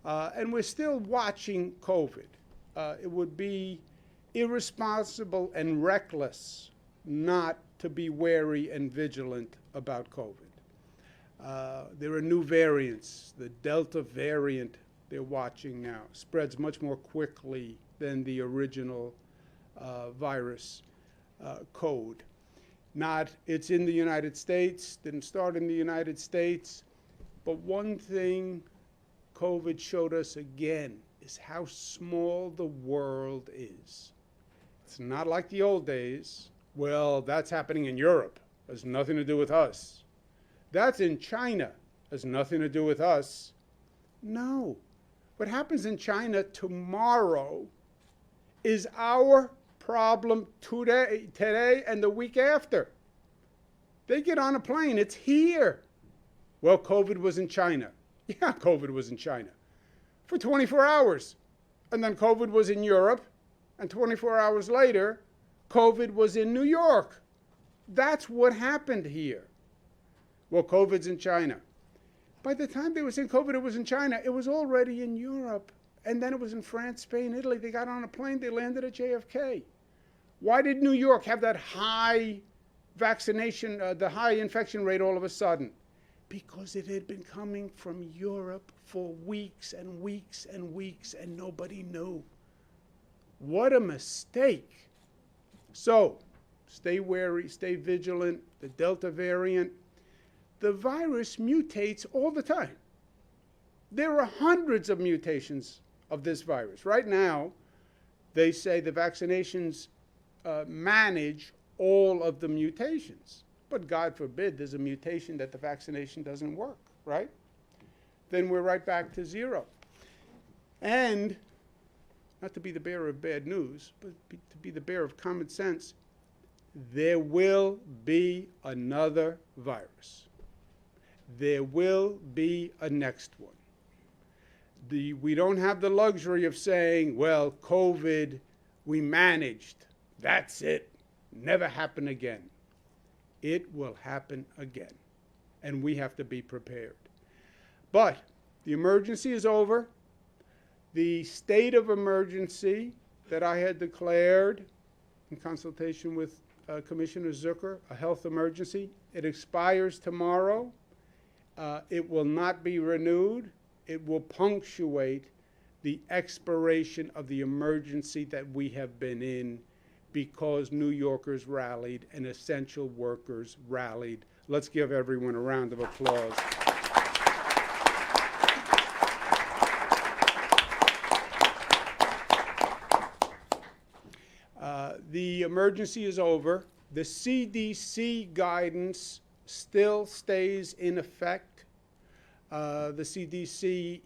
And we're still watching COVID. It would be irresponsible and reckless not to be wary and vigilant about COVID. There are new variants. The Delta variant they're watching now spreads much more quickly than the original virus code. It's in the United States, didn't start in the United States, but one thing COVID showed us again is how small the world is. It's not like the old days. Well, that's happening in Europe. Has nothing to do with us. That's in China. Has nothing to do with us. No. What happens in China tomorrow is our problem today and the week after. They get on a plane. It's here. Well, COVID was in China. Yeah, COVID was in China for 24 hours. And then COVID was in Europe. And 24 hours later, COVID was in New York. That's what happened here. Well, COVID's in China. By the time they were saying COVID, it was in China. It was already in Europe. And then it was in France, Spain, Italy. They got on a plane. They landed at JFK. Why did New York have that high vaccination, the high infection rate all of a sudden? Because it had been coming from Europe for weeks and weeks and weeks, and nobody knew. What a mistake. So, stay wary, stay vigilant. The Delta variant, the virus mutates all the time. There are hundreds of mutations of this virus. Right now, they say the vaccinations manage all of the mutations. But God forbid there's a mutation that the vaccination doesn't work, right? Then we're right back to zero. And, not to be the bearer of bad news, but to be the bearer of common sense, there will be another virus. There will be a next one. We don't have the luxury of saying, well, COVID, we managed. That's it. Never happen again. It will happen again. And we have to be prepared. But the emergency is over. The state of emergency that I had declared in consultation with Commissioner Zucker, a health emergency, it expires tomorrow. It will not be renewed. It will punctuate the expiration of the emergency that we have been in because New Yorkers rallied and essential workers rallied. Let's give everyone a round of applause. The emergency is over. The CDC guidance still stays in effect. The CDC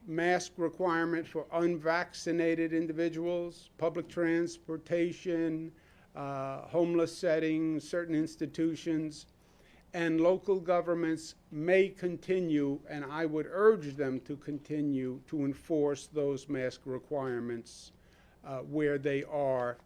mask requirement for unvaccinated individuals, public transportation, homeless settings, certain institutions, and local governments may continue, and I would urge them to continue to enforce those mask requirements where they are